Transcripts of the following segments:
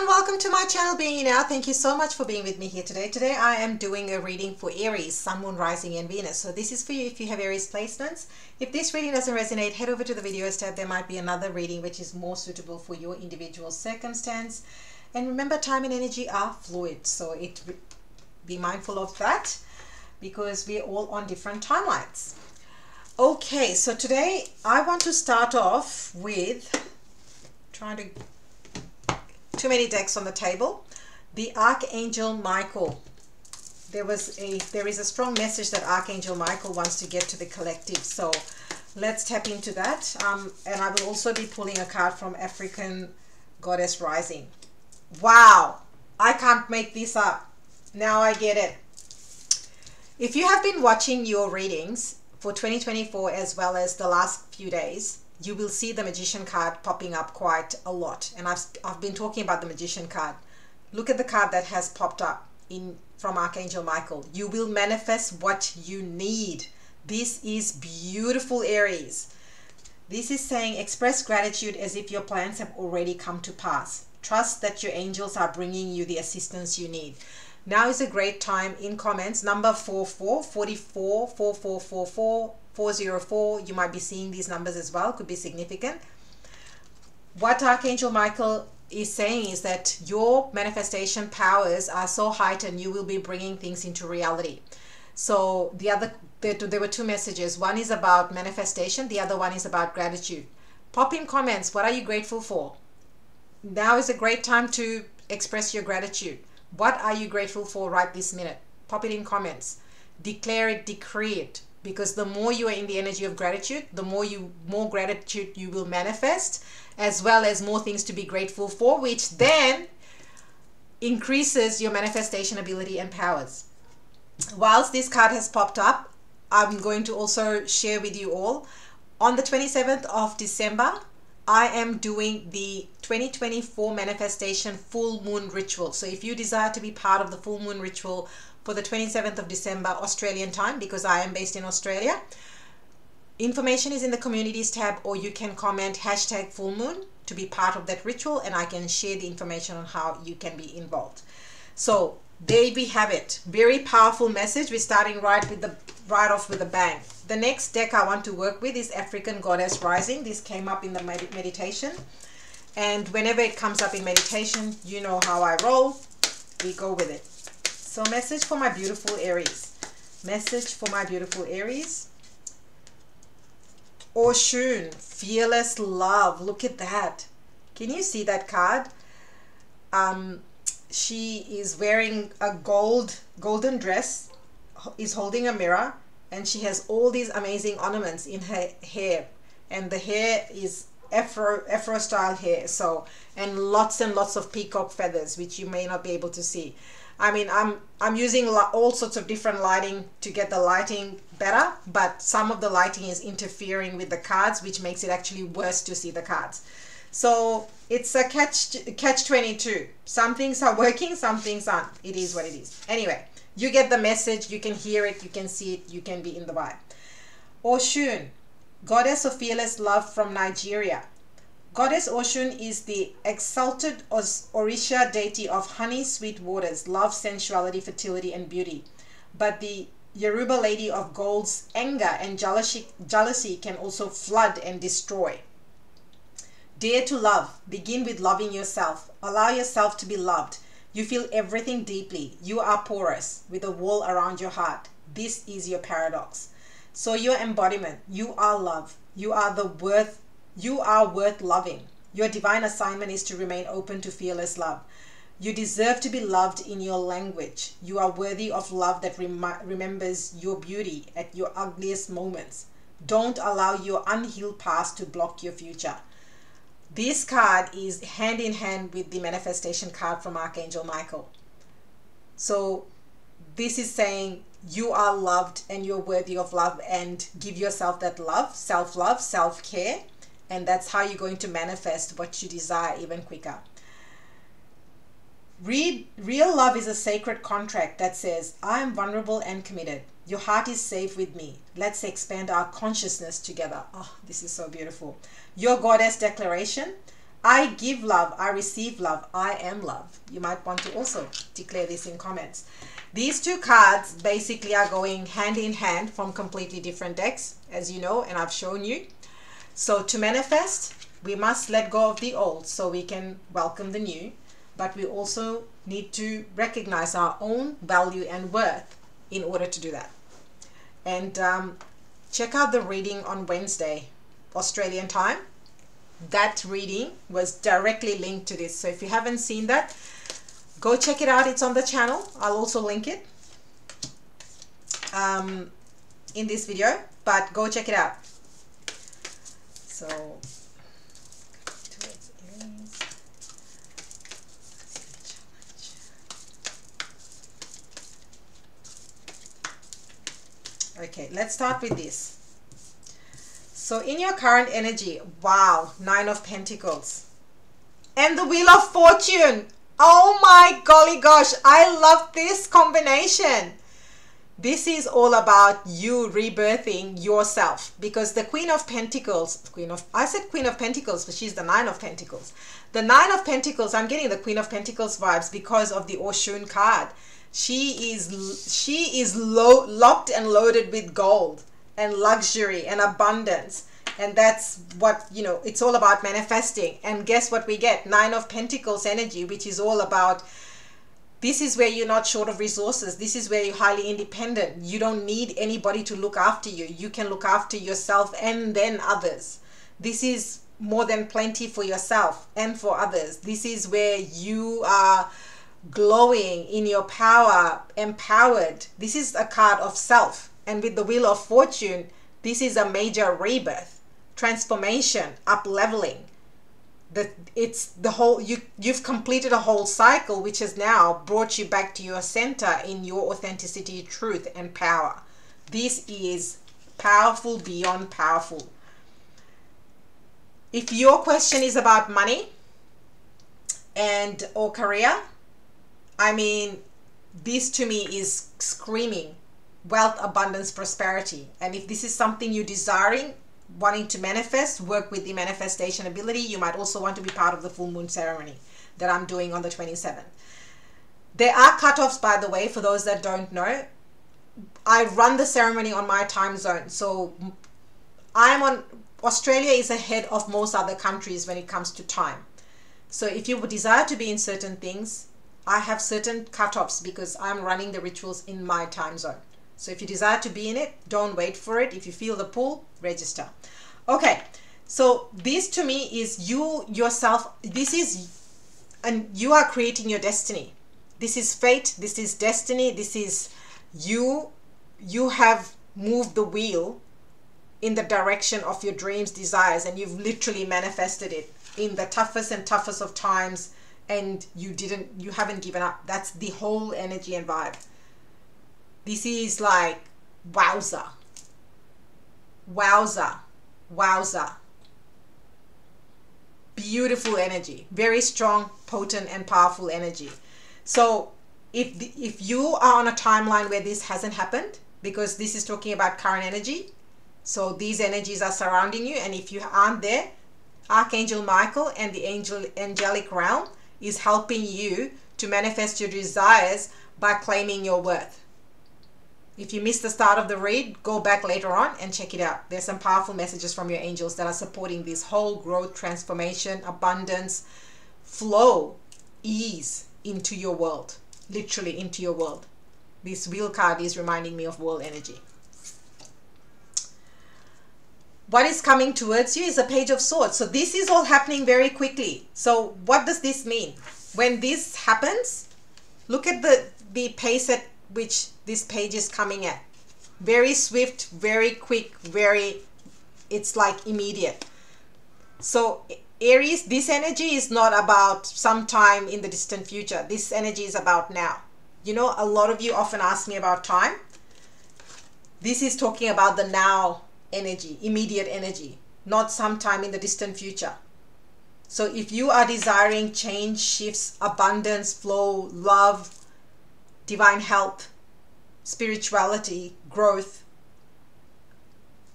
and welcome to my channel Being You Now. Thank you so much for being with me here today. Today I am doing a reading for Aries, Sun, Moon, Rising and Venus. So this is for you if you have Aries placements. If this reading doesn't resonate, head over to the videos tab. There might be another reading which is more suitable for your individual circumstance. And remember, time and energy are fluid, so be mindful of that because we're all on different timelines. Okay, so today I want to start off with too many decks on the table. The Archangel Michael. There is a strong message that Archangel Michael wants to get to the collective. So let's tap into that. And I will also be pulling a card from African Goddess Rising. Wow, I can't make this up. Now I get it. If you have been watching your readings for 2024 as well as the last few days, you will see the Magician card popping up quite a lot. And I've been talking about the Magician card. Look at the card that has popped up from Archangel Michael. You will manifest what you need. This is beautiful, Aries. This is saying express gratitude as if your plans have already come to pass. Trust that your angels are bringing you the assistance you need. Now is a great time. In comments, number 44, 44, 4444, 404, you might be seeing these numbers as well, could be significant. What Archangel Michael is saying is that your manifestation powers are so heightened, you will be bringing things into reality. So there were two messages. One is about manifestation, the other one is about gratitude. Pop in comments, what are you grateful for? Now is a great time to express your gratitude. What are you grateful for right this minute? Pop it in comments. Declare it, decree it. Because the more you are in the energy of gratitude, the more gratitude you will manifest, as well as more things to be grateful for, which then increases your manifestation ability and powers. Whilst this card has popped up, I'm going to also share with you all, on the 27th of December, I am doing the 2024 manifestation full moon ritual. So if you desire to be part of the full moon ritual for the 27th of December Australian time, because I am based in Australia, information is in the communities tab, or you can comment hashtag full moon to be part of that ritual, and I can share the information on how you can be involved. So there we have it. Very powerful message. We're starting right off with a bang. The next deck I want to work with is African Goddess Rising. This came up in the meditation, and whenever it comes up in meditation, you know how I roll. We go with it. So message for my beautiful Aries. Message for my beautiful Aries. Oshun, fearless love. Look at that. Can you see that card? She is wearing a golden dress, is holding a mirror, and she has all these amazing ornaments in her hair. And the hair is Afro style hair. So, and lots of peacock feathers, which you may not be able to see. I mean, I'm using all sorts of different lighting to get the lighting better, but some of the lighting is interfering with the cards, which makes it actually worse to see the cards. So it's a catch-22. Some things are working, some things aren't. It is what it is. Anyway, you get the message, you can hear it, you can see it, you can be in the vibe. Oshun, goddess of fearless love from Nigeria. Goddess Oshun is the exalted Orisha deity of honey, sweet waters, love, sensuality, fertility, and beauty. But the Yoruba lady of gold's anger and jealousy can also flood and destroy. Dare to love. Begin with loving yourself. Allow yourself to be loved. You feel everything deeply. You are porous with a wall around your heart. This is your paradox. So your embodiment, you are love. You are worth loving. Your divine assignment is to remain open to fearless love. You deserve to be loved in your language. You are worthy of love that remembers your beauty at your ugliest moments. Don't allow your unhealed past to block your future. This card is hand in hand with the manifestation card from Archangel Michael. So this is saying you are loved and you're worthy of love, and give yourself that love, self-love, self-care. And that's how you're going to manifest what you desire even quicker. Real love is a sacred contract that says, I am vulnerable and committed. Your heart is safe with me. Let's expand our consciousness together. Oh, this is so beautiful. Your goddess declaration. I give love, I receive love, I am love. You might want to also declare this in comments. These two cards basically are going hand in hand from completely different decks, as you know, and I've shown you. So to manifest, we must let go of the old so we can welcome the new, but we also need to recognize our own value and worth in order to do that. And check out the reading on Wednesday, Australian time. That reading was directly linked to this. So if you haven't seen that, go check it out. It's on the channel. I'll also link it in this video, but go check it out. So towards Aries. Okay, let's start with this. So in your current energy, wow, 9 of Pentacles and the Wheel of Fortune. Oh my golly gosh, I love this combination. This is all about you rebirthing yourself, because the Queen of Pentacles, I said Queen of Pentacles, but she's the 9 of Pentacles. The 9 of Pentacles, I'm getting the Queen of Pentacles vibes because of the Oshun card. She is locked and loaded with gold and luxury and abundance, and that's what, you know, it's all about manifesting. And guess what we get? 9 of Pentacles energy, which is all about, this is where you're not short of resources. This is where you're highly independent. You don't need anybody to look after you. You can look after yourself and then others. This is more than plenty for yourself and for others. This is where you are glowing in your power, empowered. This is a card of self. And with the Wheel of Fortune, this is a major rebirth, transformation, up leveling. It's the whole, you've completed a whole cycle, which has now brought you back to your center in your authenticity, truth, and power. This is powerful beyond powerful. If your question is about money or career, I mean, this to me is screaming wealth, abundance, prosperity. And if this is something you're desiring, wanting to manifest, work with the manifestation ability, you might also want to be part of the full moon ceremony that I'm doing on the 27th. There are cutoffs, by the way, for those that don't know. I run the ceremony on my time zone. So Australia is ahead of most other countries when it comes to time. So if you desire to be in certain things, I have certain cutoffs because I'm running the rituals in my time zone. So if you desire to be in it, don't wait for it. If you feel the pull, register. Okay, so this to me is you yourself. This is, and you are creating your destiny. This is fate. This is destiny. This is you. You have moved the wheel in the direction of your dreams, desires, and you've literally manifested it in the toughest and toughest of times, and you haven't given up. That's the whole energy and vibe. This is like, wowza, wowza, wowza. Beautiful energy, very strong, potent, and powerful energy. So if you are on a timeline where this hasn't happened, because this is talking about current energy, so these energies are surrounding you, and if you aren't there, Archangel Michael and the angelic realm is helping you to manifest your desires by claiming your worth. If you missed the start of the read, go back later on and check it out. There's some powerful messages from your angels that are supporting this whole growth, transformation, abundance, flow, ease into your world, literally into your world. This wheel card is reminding me of world energy. What is coming towards you is a Page of Swords. So this is all happening very quickly. So what does this mean? When this happens, look at the pace at which this page is coming at. Very swift, very quick, it's like immediate. So Aries, this energy is not about sometime in the distant future. This energy is about now. You know, a lot of you often ask me about time. This is talking about the now energy, immediate energy, not sometime in the distant future. So if you are desiring change, shifts, abundance, flow, love, divine health, spirituality, growth,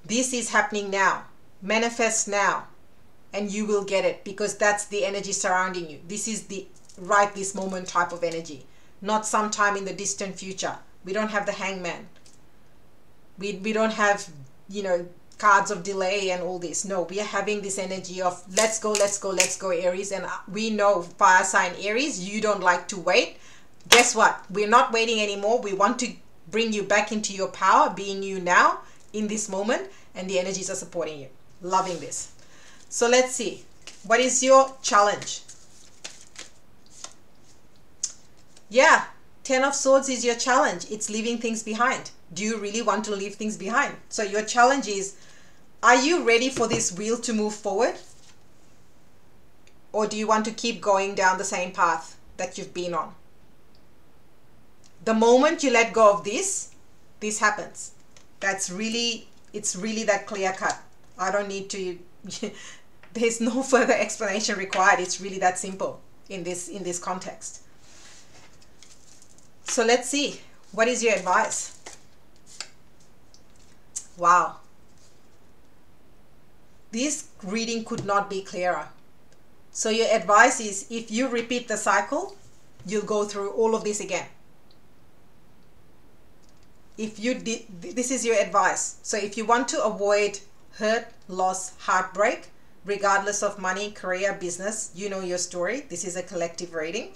this is happening now. Manifest now. and you will get it, because that's the energy surrounding you. This is the right this moment type of energy, not sometime in the distant future. We don't have the hangman. We don't have, you know, cards of delay and all this. No, we are having this energy of let's go, let's go, let's go, Aries. And we know, fire sign Aries, you don't like to wait. Guess what? We're not waiting anymore. We want to bring you back into your power, being you now in this moment, and the energies are supporting you. Loving this. So let's see, what is your challenge? Yeah, 10 of Swords is your challenge. It's leaving things behind. Do you really want to leave things behind? So your challenge is, are you ready for this wheel to move forward? Or do you want to keep going down the same path that you've been on? The moment you let go of this happens. That's really, it's really that clear cut. I don't need to, there's no further explanation required. It's really that simple in this context. So let's see, what is your advice? Wow. This reading could not be clearer. So your advice is, if you repeat the cycle, you'll go through all of this again. If you did, this is your advice. So if you want to avoid hurt, loss, heartbreak, regardless of money, career, business, you know your story. This is a collective reading.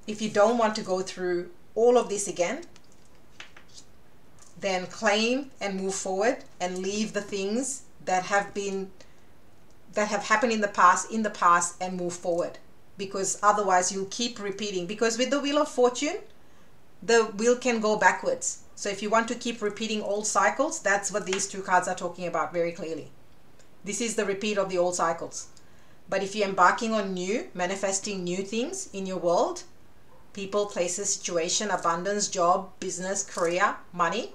If you don't want to go through all of this again, then claim and move forward and leave the things that have happened in the past and move forward, because otherwise you'll keep repeating. Because with the Wheel of Fortune, the wheel can go backwards. So if you want to keep repeating old cycles, that's what these two cards are talking about very clearly. This is the repeat of the old cycles. But if you're embarking on new, manifesting new things in your world, people, places, situation, abundance, job, business, career, money,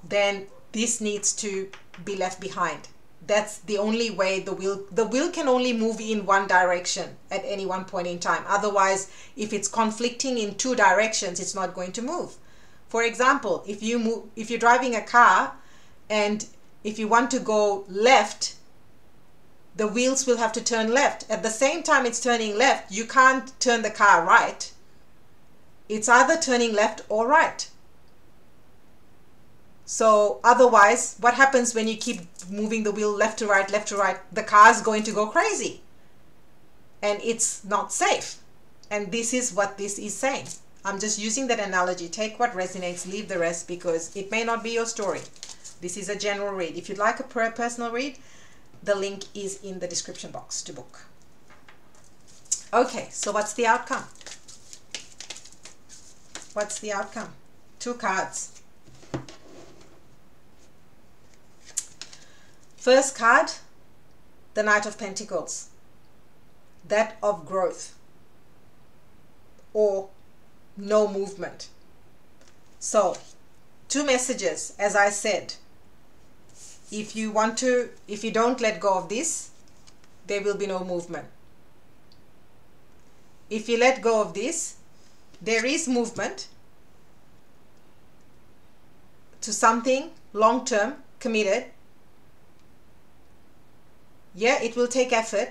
then this needs to be left behind. That's the only way the wheel can only move in one direction at any one point in time. Otherwise, if it's conflicting in two directions, it's not going to move. For example, if you're driving a car, and if you want to go left, the wheels will have to turn left. At the same time it's turning left, you can't turn the car right. It's either turning left or right. So otherwise, what happens when you keep moving the wheel left to right, the car's going to go crazy. And it's not safe. And this is what this is saying. I'm just using that analogy. Take what resonates, leave the rest, because it may not be your story. This is a general read. If you'd like a personal read, the link is in the description box to book. Okay, so what's the outcome? What's the outcome? Two cards. First card, the Knight of Pentacles, that of growth or no movement. So, two messages, as I said. If you don't let go of this, there will be no movement. If you let go of this, there is movement to something long-term, committed. Yeah, it will take effort,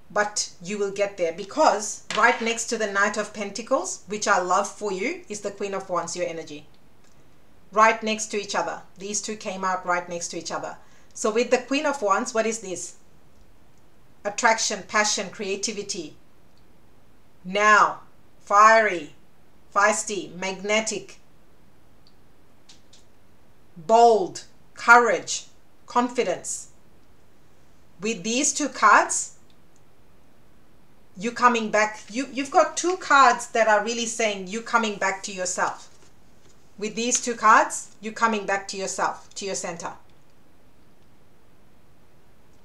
but you will get there, because right next to the Knight of Pentacles, which I love for you, is the Queen of Wands, your energy. Right next to each other. These two came out right next to each other. So with the Queen of Wands, what is this? Attraction, passion, creativity. Now, fiery, feisty, magnetic, bold, courage, confidence. With these two cards, you coming back. You've got two cards that are really saying you coming back to yourself. With these two cards, you coming back to yourself, to your center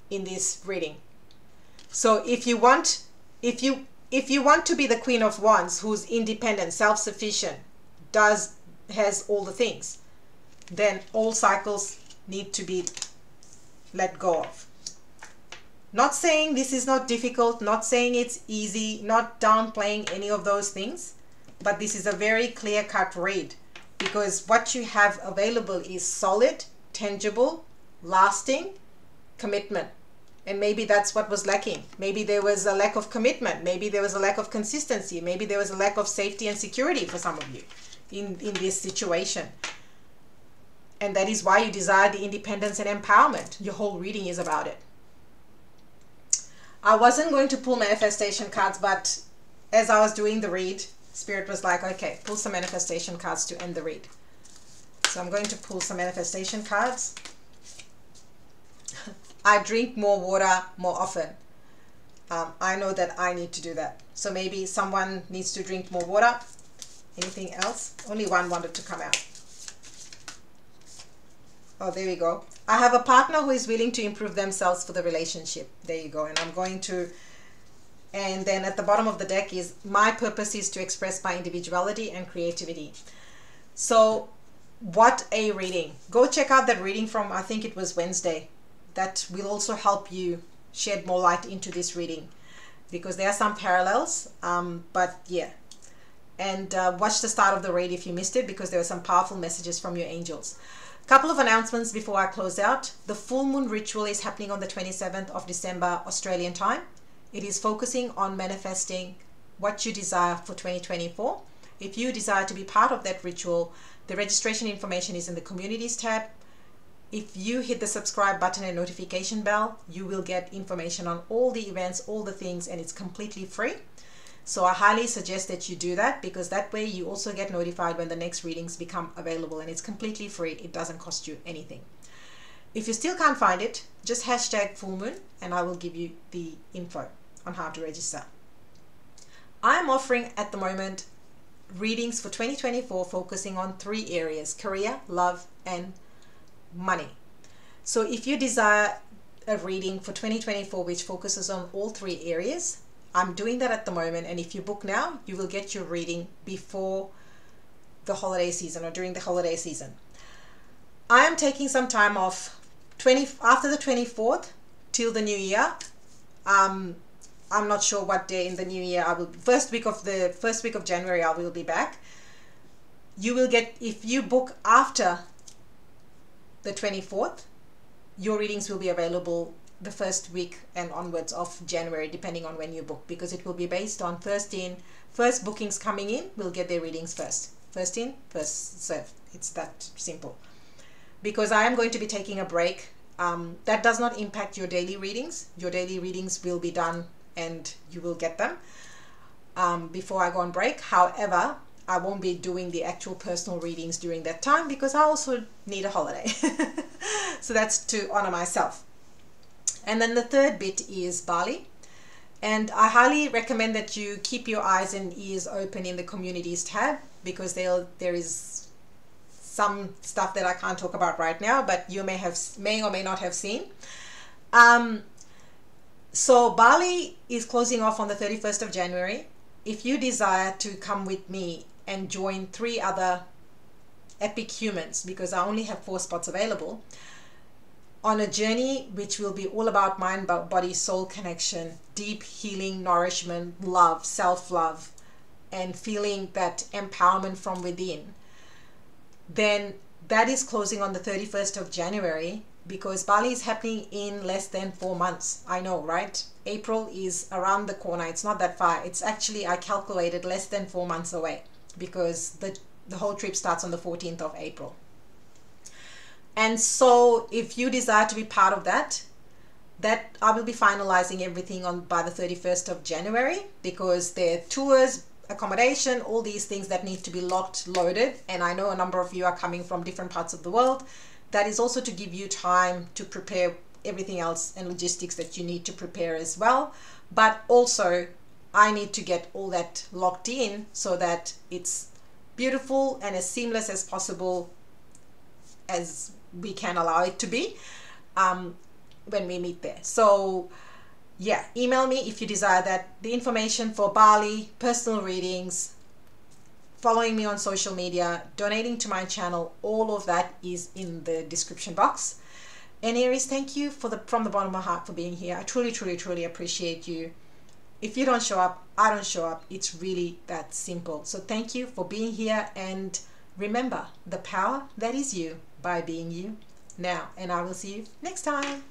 in this reading. So if you want to be the Queen of Wands, who's independent, self-sufficient, has all the things, then all cycles need to be let go of. Not saying this is not difficult, not saying it's easy, not downplaying any of those things, but this is a very clear-cut read, because what you have available is solid, tangible, lasting commitment. And maybe that's what was lacking. Maybe there was a lack of commitment. Maybe there was a lack of consistency. Maybe there was a lack of safety and security for some of you in this situation. And that is why you desire the independence and empowerment. Your whole reading is about it. I wasn't going to pull manifestation cards, but as I was doing the read, Spirit was like, okay, pull some manifestation cards to end the read. So I'm going to pull some manifestation cards. I drink more water more often. I know that I need to do that. So maybe someone needs to drink more water. Anything else? Only one wanted to come out. Oh, there we go. I have a partner who is willing to improve themselves for the relationship. There you go. And I'm going to, and then at the bottom of the deck is, my purpose is to express my individuality and creativity. So what a reading. Go check out that reading from, I think it was Wednesday. That will also help you shed more light into this reading, because there are some parallels, but yeah. And watch the start of the read if you missed it, because there are some powerful messages from your angels. Couple of announcements before I close out. The full moon ritual is happening on the 27th of December Australian time. It is focusing on manifesting what you desire for 2024. If you desire to be part of that ritual, the registration information is in the communities tab. If you hit the subscribe button and notification bell, you will get information on all the events, all the things, and it's completely free. So I highly suggest that you do that, because that way you also get notified when the next readings become available, and it's completely free. It doesn't cost you anything. If you still can't find it, just hashtag full moon and I will give you the info on how to register. I am offering at the moment readings for 2024 focusing on 3 areas: career, love, and money. So if you desire a reading for 2024 which focuses on all 3 areas, I'm doing that at the moment, and if you book now, you will get your reading before the holiday season or during the holiday season. I am taking some time off after the 24th till the new year. I'm not sure what day in the new year I will. First week of January I will be back. You will get, if you book after the 24th, your readings will be available the first week and onwards of January, depending on when you book, because it will be based on first bookings coming in will get their readings first. First in, first served. It's that simple. Because I am going to be taking a break. That does not impact your daily readings. Your daily readings will be done and you will get them before I go on break. However, I won't be doing the actual personal readings during that time, because I also need a holiday. So that's to honor myself. And then the third bit is Bali. And I highly recommend that you keep your eyes and ears open in the communities tab, because there is some stuff that I can't talk about right now, but you may or may not have seen. So Bali is closing off on the 31st of January. If you desire to come with me and join 3 other epic humans, because I only have 4 spots available, on a journey which will be all about mind, body, soul connection, deep healing, nourishment, love, self-love, and feeling that empowerment from within, then that is closing on the 31st of January, because Bali is happening in less than 4 months. I know, right? April is around the corner. It's not that far. It's actually, I calculated, less than 4 months away, because the whole trip starts on the 14th of April. And so if you desire to be part of that I will be finalizing everything by the 31st of January, because there are tours, accommodation, all these things that need to be loaded. And I know a number of you are coming from different parts of the world. That is also to give you time to prepare everything else and logistics that you need to prepare as well. But also I need to get all that locked in so that it's beautiful and as seamless as possible as we can allow it to be when we meet there. So yeah, email me if you desire that. The information for Bali, personal readings, following me on social media, donating to my channel, all of that is in the description box. And Aries, thank you from the bottom of my heart for being here. I truly, truly, truly appreciate you. If you don't show up, I don't show up. It's really that simple. So thank you for being here, and remember the power that is you by being you. now, and I will see you next time.